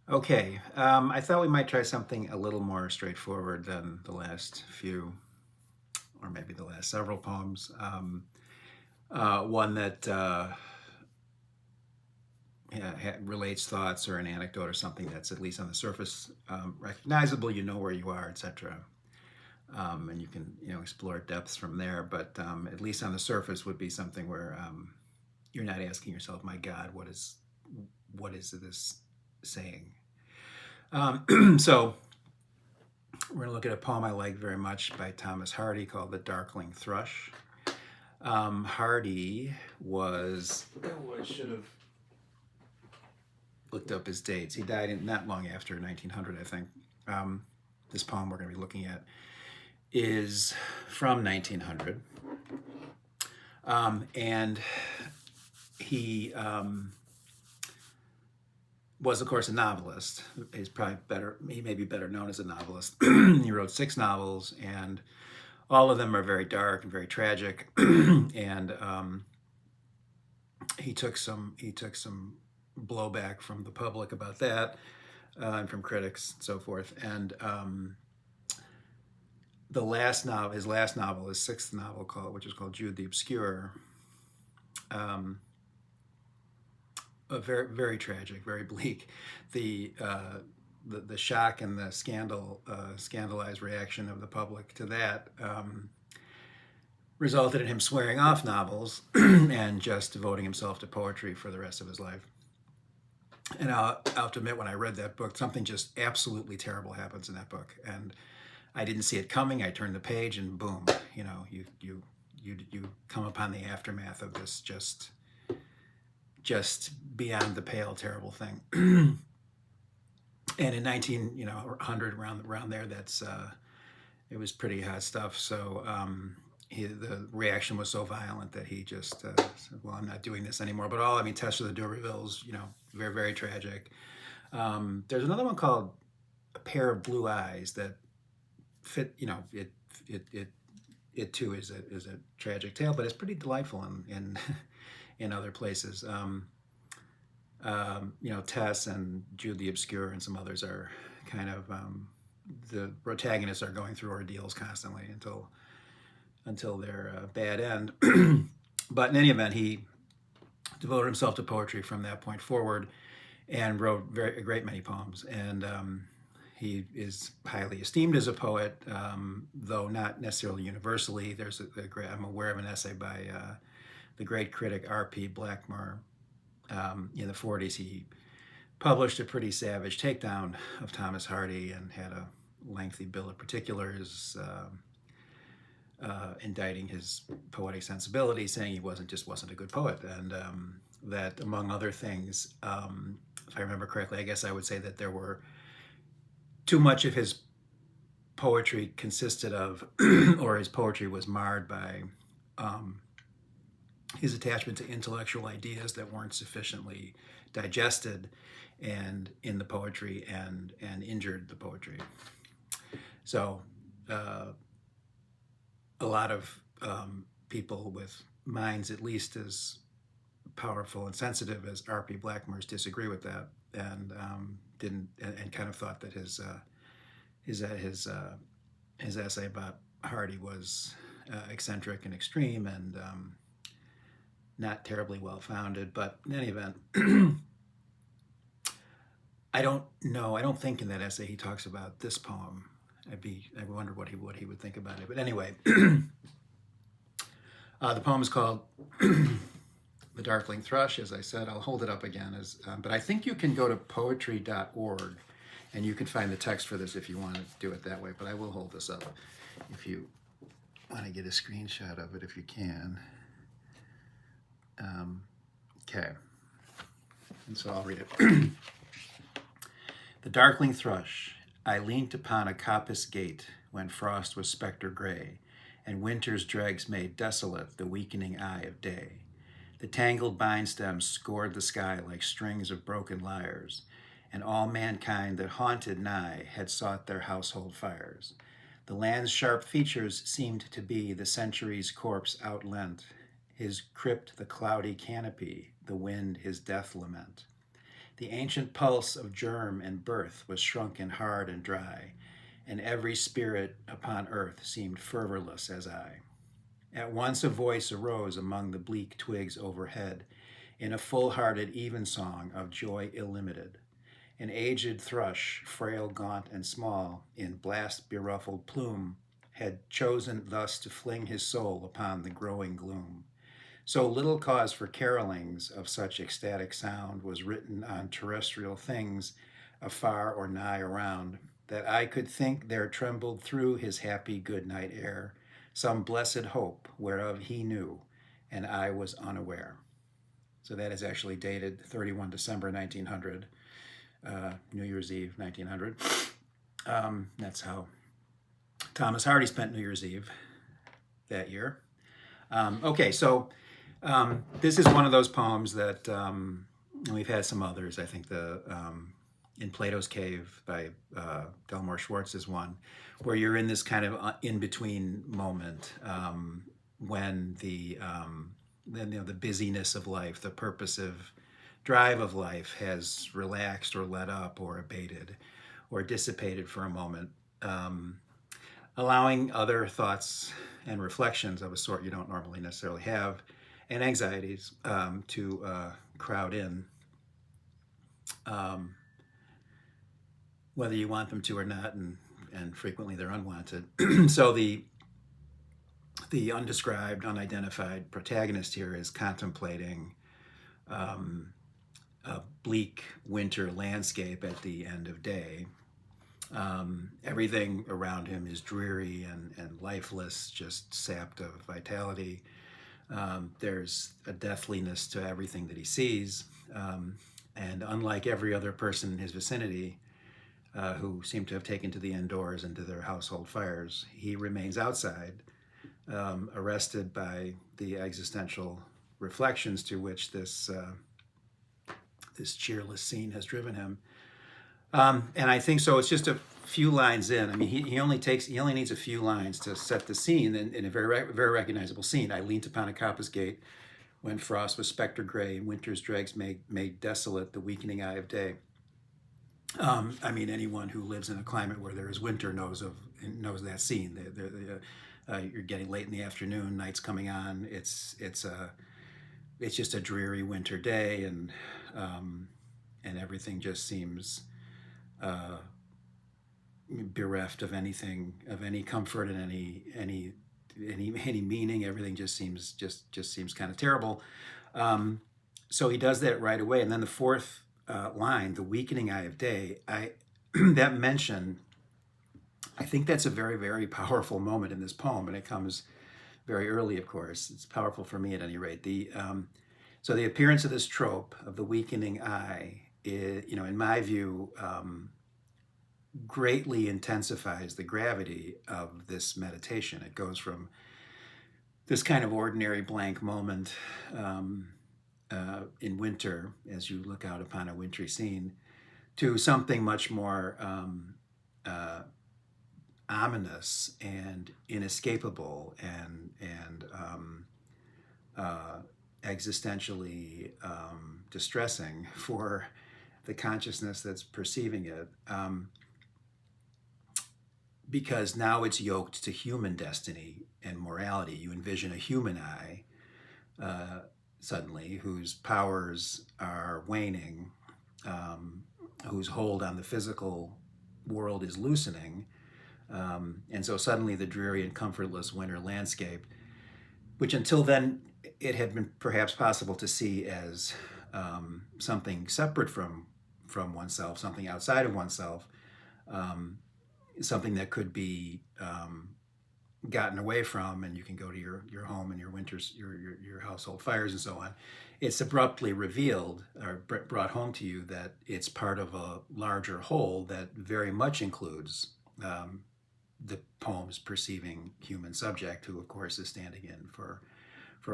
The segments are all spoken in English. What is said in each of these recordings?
Okay, I thought we might try something a little more straightforward than the last few, or maybe the last several poems. One that relates thoughts or an anecdote or something that's at least on the surface recognizable. You know where you are, etc. And you can explore depths from there. But at least on the surface would be something where you're not asking yourself, "My God, what is this saying?" So we're going to look at a poem I like very much by Thomas Hardy called The Darkling Thrush. Hardy was, oh, I should have looked up his dates. He died not long after 1900, I think. This poem we're going to be looking at is from 1900. And he was, of course, a novelist. He may be better known as a novelist. He wrote 6 novels, and all of them are very dark and very tragic. And he took some blowback from the public about that, and from critics and so forth. And his last novel, his 6th novel, which is called Jude the Obscure, um, very very tragic, very bleak. The the shock and the scandalized reaction of the public to that resulted in him swearing off novels and just devoting himself to poetry for the rest of his life. And I'll have to admit, when I read that book, something just absolutely terrible happens in that book, and I didn't see it coming. I turned the page, and boom, you come upon the aftermath of this just beyond the pale terrible thing. And in 100, around there, that's it was pretty hot stuff. So the reaction was so violent that he just said, "Well, I'm not doing this anymore." But Test of the D'Urbervilles, very very tragic. There's another one called A Pair of Blue Eyes that fit. It too is a tragic tale, but it's pretty delightful in in other places. Tess and Jude the Obscure and some others are kind of the protagonists are going through ordeals constantly until their bad end. But in any event, he devoted himself to poetry from that point forward and wrote a great many poems. And he is highly esteemed as a poet, though not necessarily universally. I'm aware of an essay by the great critic R.P. Blackmore. In the 40s, he published a pretty savage takedown of Thomas Hardy and had a lengthy bill of particulars indicting his poetic sensibility, saying he wasn't a good poet, and that, among other things, if I remember correctly, I guess I would say that there were too much of his poetry consisted of, or his poetry was marred by his attachment to intellectual ideas that weren't sufficiently digested and in the poetry, and injured the poetry. So a lot of people with minds at least as powerful and sensitive as R.P. Blackmore's disagree with that, and didn't and kind of thought that his essay about Hardy was eccentric and extreme, and not terribly well founded. But in any event, I don't know. I don't think in that essay he talks about this poem. I wonder what he would think about it. But anyway, the poem is called The Darkling Thrush. As I said, I'll hold it up again. But I think you can go to poetry.org and you can find the text for this if you want to do it that way. But I will hold this up if you want to get a screenshot of it, if you can. Okay. And so I'll read it. The darkling thrush. I leant upon a coppice gate when frost was spectre gray, and winter's dregs made desolate the weakening eye of day. The tangled vine stems scored the sky like strings of broken lyres, and all mankind that haunted nigh had sought their household fires. The land's sharp features seemed to be the century's corpse outlent, his crypt the cloudy canopy, the wind his death lament. The ancient pulse of germ and birth was shrunken hard and dry, and every spirit upon earth seemed fervorless as I. At once a voice arose among the bleak twigs overhead, in a full-hearted evensong of joy illimited. An aged thrush, frail, gaunt, and small, in blast-beruffled plume, had chosen thus to fling his soul upon the growing gloom. So little cause for carolings of such ecstatic sound was written on terrestrial things afar or nigh around, that I could think there trembled through his happy good night air some blessed hope whereof he knew, and I was unaware. So that is actually dated 31 December 1900, New Year's Eve 1900. That's how Thomas Hardy spent New Year's Eve that year. Okay, so this is one of those poems that we've had some others. I think the In Plato's Cave by Delmore Schwartz is one, where you're in this kind of in-between moment when the busyness of life, the purposive drive of life has relaxed or let up or abated or dissipated for a moment, allowing other thoughts and reflections of a sort you don't normally necessarily have, and anxieties to crowd in, whether you want them to or not, and frequently they're unwanted. So the undescribed, unidentified protagonist here is contemplating a bleak winter landscape at the end of day. Everything around him is dreary and lifeless, just sapped of vitality. There's a deathliness to everything that he sees. And unlike every other person in his vicinity who seem to have taken to the indoors and to their household fires, he remains outside, arrested by the existential reflections to which this cheerless scene has driven him. And I think so. It's just a few lines in. I mean, he only needs a few lines to set the scene in a very recognizable scene. I leant upon a coppice gate when frost was spectre gray, and winter's dregs made desolate the weakening eye of day. I mean, anyone who lives in a climate where there is winter knows that scene. You're getting late in the afternoon, night's coming on. It's just a dreary winter day, and everything just seems bereft of anything, of any comfort and any meaning. Everything just seems kind of terrible. So he does that right away, and then the fourth line, the weakening eye of day, that mention, I think that's a very, very powerful moment in this poem, and it comes very early, of course. It's powerful for me at any rate. So the appearance of this trope of the weakening eye, in my view, greatly intensifies the gravity of this meditation. It goes from this kind of ordinary blank moment in winter, as you look out upon a wintry scene, to something much more ominous and inescapable and existentially distressing for the consciousness that's perceiving it, because now it's yoked to human destiny and morality. You envision a human eye suddenly, whose powers are waning, whose hold on the physical world is loosening, and so suddenly the dreary and comfortless winter landscape, which until then it had been perhaps possible to see as something separate from oneself, something outside of oneself, something that could be gotten away from, and you can go to your home and your winters, your household fires and so on. It's abruptly revealed or brought home to you that it's part of a larger whole that very much includes the poem's perceiving human subject, who of course is standing in for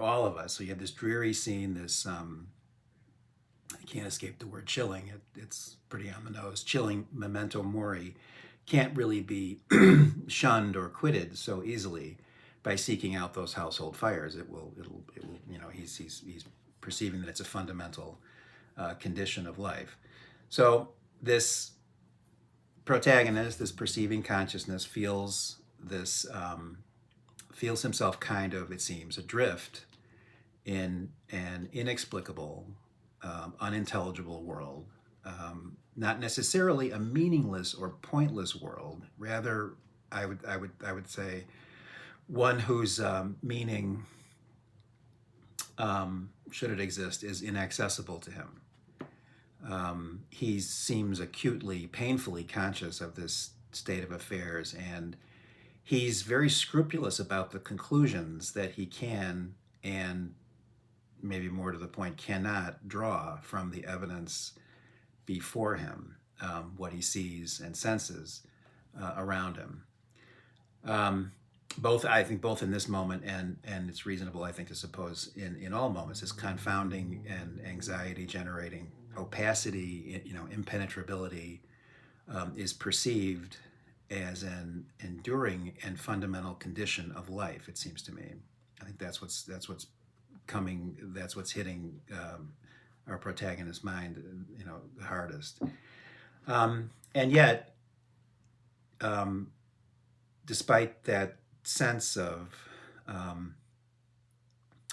all of us. So you have this dreary scene, this I can't escape the word chilling. It's pretty on the nose. Chilling memento mori can't really be shunned or quitted so easily by seeking out those household fires. It'll he's perceiving that it's a fundamental condition of life. So this protagonist, this perceiving consciousness, feels himself kind of, it seems, adrift in an inexplicable, unintelligible world. Not necessarily a meaningless or pointless world. Rather, I would say one whose meaning, should it exist, is inaccessible to him. He seems acutely, painfully conscious of this state of affairs, and he's very scrupulous about the conclusions that he can, and maybe more to the point, cannot draw from the evidence before him, what he sees and senses around him. Both, I think, both in this moment, and it's reasonable, I think, to suppose in all moments, this confounding and anxiety generating opacity, impenetrability, is perceived as an enduring and fundamental condition of life. It seems to me. I think that's what's coming. That's what's hitting our protagonist's mind, the hardest. And yet, um, despite that sense of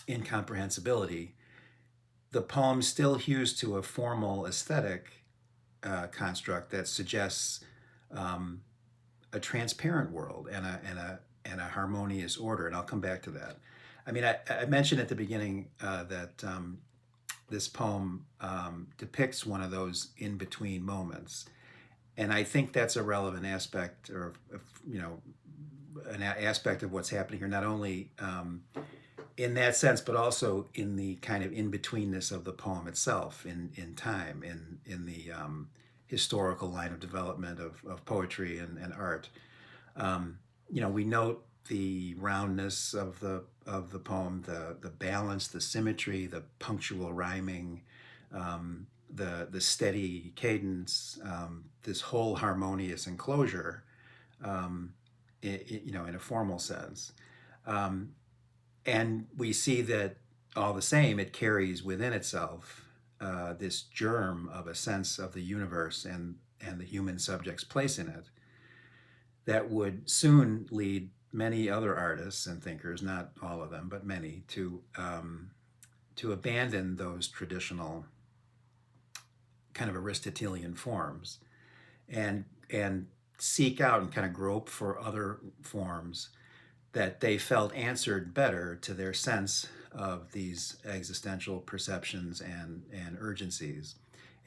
incomprehensibility, the poem still hews to a formal aesthetic construct that suggests a transparent world and a harmonious order. And I'll come back to that. I mean, I mentioned at the beginning that this poem depicts one of those in between moments, and I think that's a relevant aspect, or an aspect of what's happening here. Not only in that sense, but also in the kind of in betweenness of the poem itself, in time, in the historical line of development of poetry and art. We note the roundness of the poem, the balance, the symmetry, the punctual rhyming, the steady cadence, this whole harmonious enclosure, in a formal sense. And we see that all the same, it carries within itself this germ of a sense of the universe and the human subject's place in it that would soon lead many other artists and thinkers, not all of them, but many, to abandon those traditional kind of Aristotelian forms and seek out and kind of grope for other forms that they felt answered better to their sense of these existential perceptions and urgencies.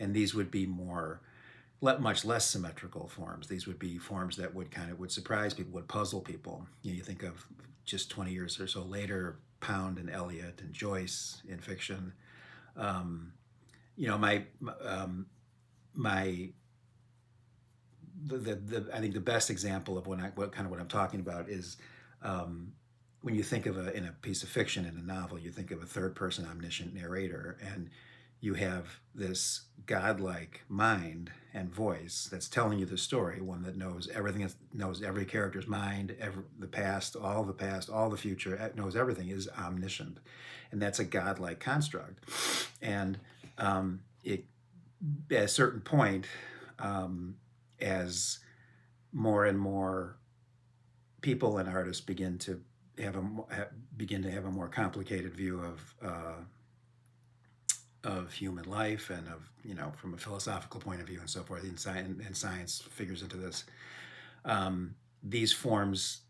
And these would be much less symmetrical forms. These would be forms that would surprise people, would puzzle people. You think of just 20 years or so later, Pound and Eliot and Joyce in fiction. My I think the best example of what I'm talking about is when you think of in a piece of fiction, in a novel, you think of a third person omniscient narrator, and you have this godlike mind and voice that's telling you the story, one that knows everything, knows every character's mind, the past, all the future, knows everything, is omniscient. And that's a godlike construct. And it, at a certain point, as more and more people and artists begin to have a more complicated view of human life and of, from a philosophical point of view and so forth, and science figures into this. These forms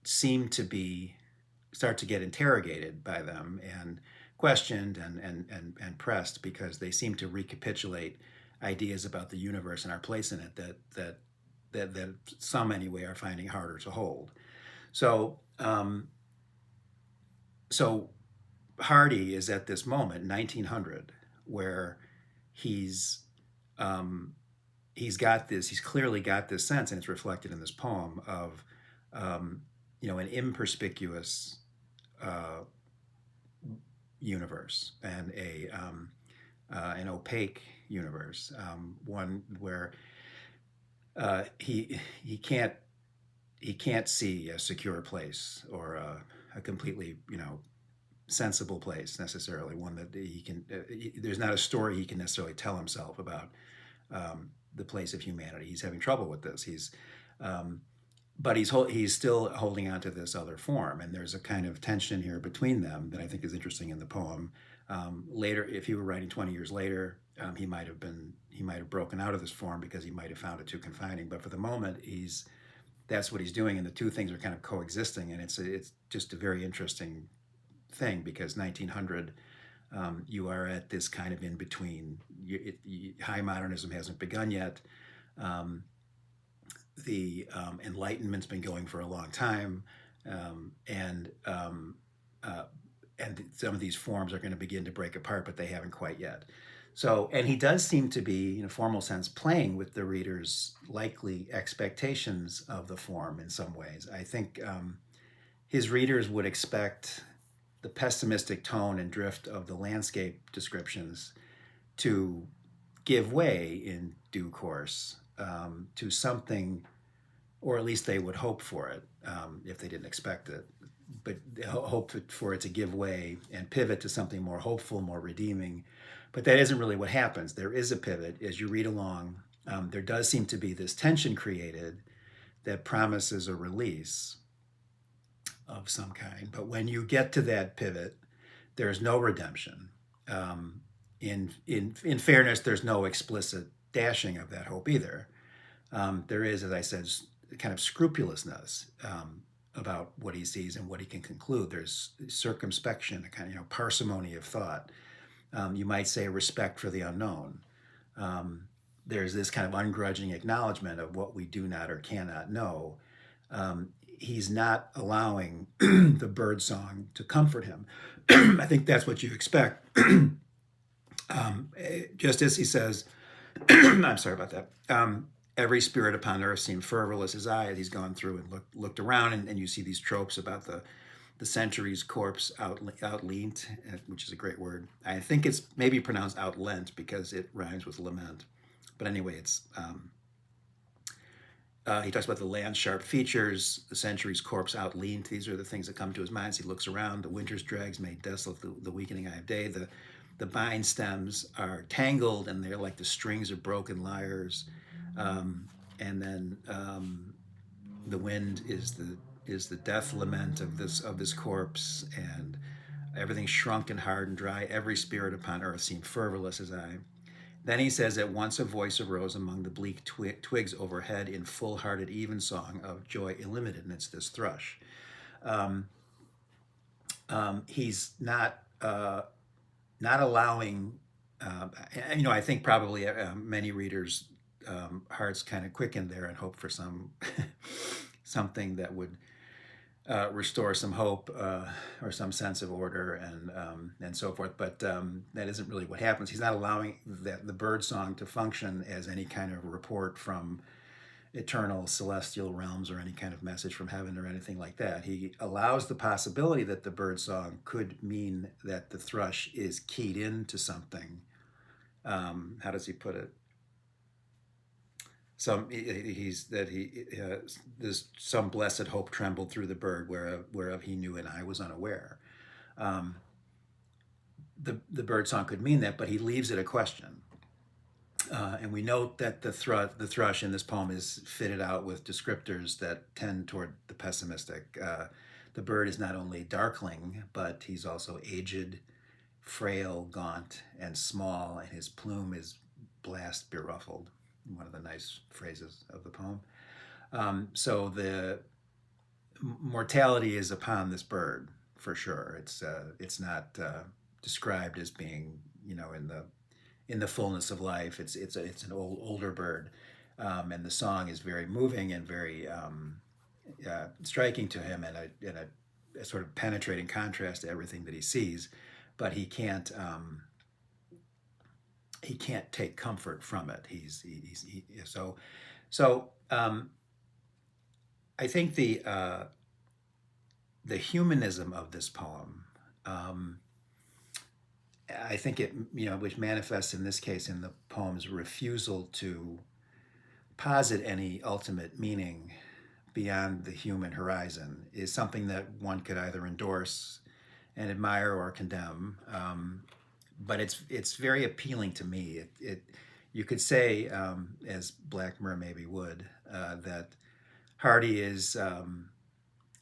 seem to start to get interrogated by them and questioned and pressed, because they seem to recapitulate ideas about the universe and our place in it that some anyway are finding harder to hold. So Hardy is at this moment, 1900, where he's clearly got this sense, and it's reflected in this poem of an imperspicuous universe and an opaque universe, one where he can't see a secure place or a completely sensible place necessarily, one that he can there's not a story he can necessarily tell himself about the place of humanity. He's having trouble with this. Um, but he's still holding on to this other form, and there's a kind of tension here between them that I think is interesting in the poem. Later, if he were writing 20 years later, he might have broken out of this form because he might have found it too confining. But for the moment, that's what he's doing, and the two things are kind of coexisting, and it's just a very interesting thing because 1900, you are at this kind of in between. High modernism hasn't begun yet. Um, the Enlightenment's been going for a long time, um, and um, uh, and some of these forms are going to begin to break apart, but they haven't quite yet. So, and he does seem to be, in a formal sense, playing with the reader's likely expectations of the form in some ways. I think his readers would expect the pessimistic tone and drift of the landscape descriptions to give way in due course to something, or at least they would hope for it if they didn't expect it. But hope for it to give way and pivot to something more hopeful, more redeeming. But that isn't really what happens. There is a pivot as you read along. There does seem to be this tension created that promises a release of some kind. But when you get to that pivot, there's no redemption. In fairness, there's no explicit dashing of that hope either. There is, as I said, kind of scrupulousness about what he sees and what he can conclude. There's circumspection, a kind of parsimony of thought. You might say respect for the unknown. There's this kind of ungrudging acknowledgement of what we do not or cannot know. He's not allowing the bird song to comfort him. I think that's what you expect. Just as he says, I'm sorry about that. Every spirit upon earth seemed fervorless as I, as he's gone through and looked around, and you see these tropes about the century's corpse outleant, which is a great word. I think it's maybe pronounced outlent because it rhymes with lament. But anyway, he talks about the land's sharp features, the century's corpse outleant. These are the things that come to his mind as he looks around. The winter's dregs made desolate the weakening eye of day. The vine stems are tangled, and they're like the strings of broken lyres. And then the wind is the death lament of this corpse, and everything shrunk and hard and dry. Every spirit upon earth seemed fervorless as I. Then he says, at once a voice arose among the bleak twigs overhead in full-hearted evensong of joy illimited, and it's this thrush. He's not allowing, I think probably many readers' hearts kind of quicken there and hope for something that would restore some hope or some sense of order and so forth. But that isn't really what happens. He's not allowing the bird song to function as any kind of report from eternal celestial realms or any kind of message from heaven or anything like that. He allows the possibility that the bird song could mean that the thrush is keyed into something. How does he put it? There's some blessed hope trembled through the bird whereof he knew and I was unaware. The bird song could mean that, but he leaves it a question. And we note that the thrush in this poem is fitted out with descriptors that tend toward the pessimistic. The bird is not only darkling, but he's also aged, frail, gaunt, and small, and his plume is blast beruffled. One of the nice phrases of the poem. So the mortality is upon this bird for sure. It's not described as being in the fullness of life. It's an older bird, and the song is very moving and very striking to him, and a sort of penetrating contrast to everything that he sees. But he can't take comfort from it. I think the humanism of this poem, I think it which manifests in this case in the poem's refusal to posit any ultimate meaning beyond the human horizon, is something that one could either endorse and admire or condemn. But it's very appealing to me. you could say, as Blackmer maybe would, that Hardy is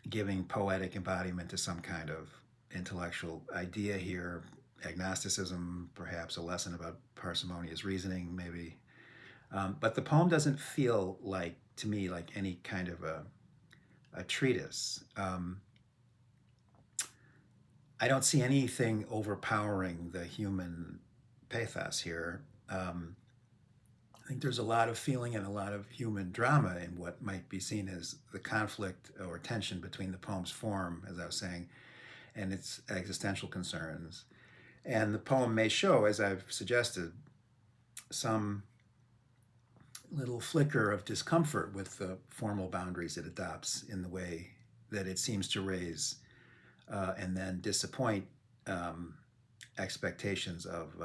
giving poetic embodiment to some kind of intellectual idea here, agnosticism, perhaps a lesson about parsimonious reasoning, maybe. But the poem doesn't feel like, to me, like any kind of a treatise. I don't see anything overpowering the human pathos here. I think there's a lot of feeling and a lot of human drama in what might be seen as the conflict or tension between the poem's form, as I was saying, and its existential concerns. And the poem may show, as I've suggested, some little flicker of discomfort with the formal boundaries it adopts in the way that it seems to raise and then disappoint expectations of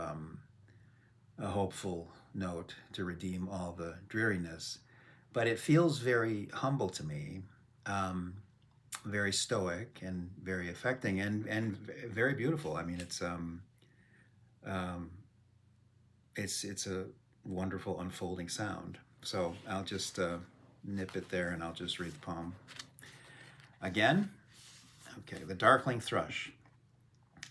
a hopeful note to redeem all the dreariness. But it feels very humble to me, very stoic and very affecting and very beautiful. I mean, um, it's a wonderful unfolding sound. So I'll just nip it there and I'll just read the poem again. Okay, the Darkling Thrush.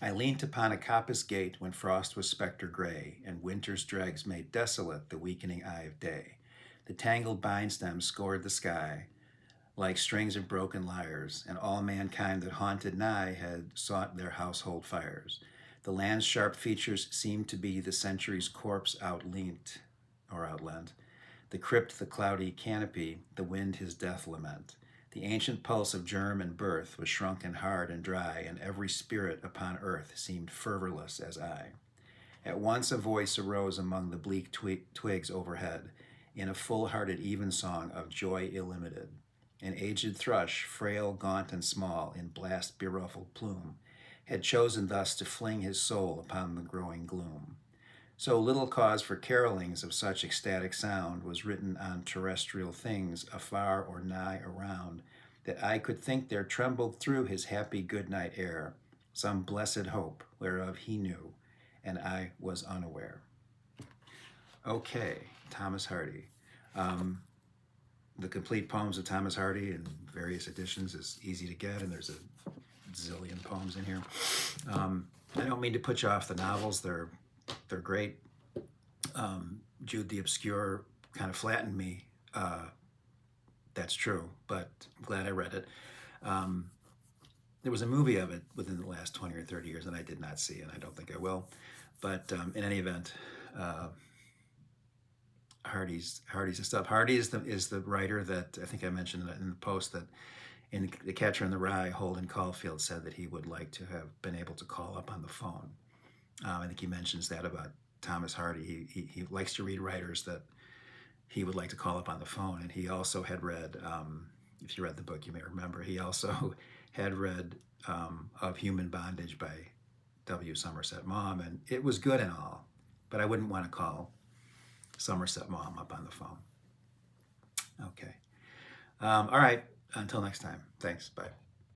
I leant upon a coppice gate when frost was spectre gray, and winter's dregs made desolate the weakening eye of day. The tangled vine stems scored the sky like strings of broken lyres, and all mankind that haunted nigh had sought their household fires. The land's sharp features seemed to be the century's corpse outleant or outlent. The crypt the cloudy canopy, the wind his death lament. The ancient pulse of germ and birth was shrunken hard and dry, and every spirit upon earth seemed fervorless as I. At once a voice arose among the bleak twigs overhead, in a full-hearted evensong of joy illimited. An aged thrush, frail, gaunt, and small, in blast-beruffled plume, had chosen thus to fling his soul upon the growing gloom. So little cause for carolings of such ecstatic sound was written on terrestrial things afar or nigh around, that I could think there trembled through his happy good-night air some blessed hope whereof he knew, and I was unaware. Okay, Thomas Hardy. The complete poems of Thomas Hardy in various editions is easy to get, and there's a zillion poems in here. I don't mean to put you off the novels. They're great. Jude the Obscure kind of flattened me. That's true, but I'm glad I read it. There was a movie of it within the last 20 or 30 years, and I did not see, and I don't think I will. But in any event, Hardy's the stuff. Hardy is the writer that I think I mentioned in the post that in The Catcher in the Rye, Holden Caulfield said that he would like to have been able to call up on the phone. I think he mentions that about Thomas Hardy. He likes to read writers that he would like to call up on the phone. And he also had read, if you read the book, you may remember, he also had read Of Human Bondage by W. Somerset Maugham. And it was good and all, but I wouldn't want to call Somerset Maugham up on the phone. Okay. All right. Until next time. Thanks. Bye.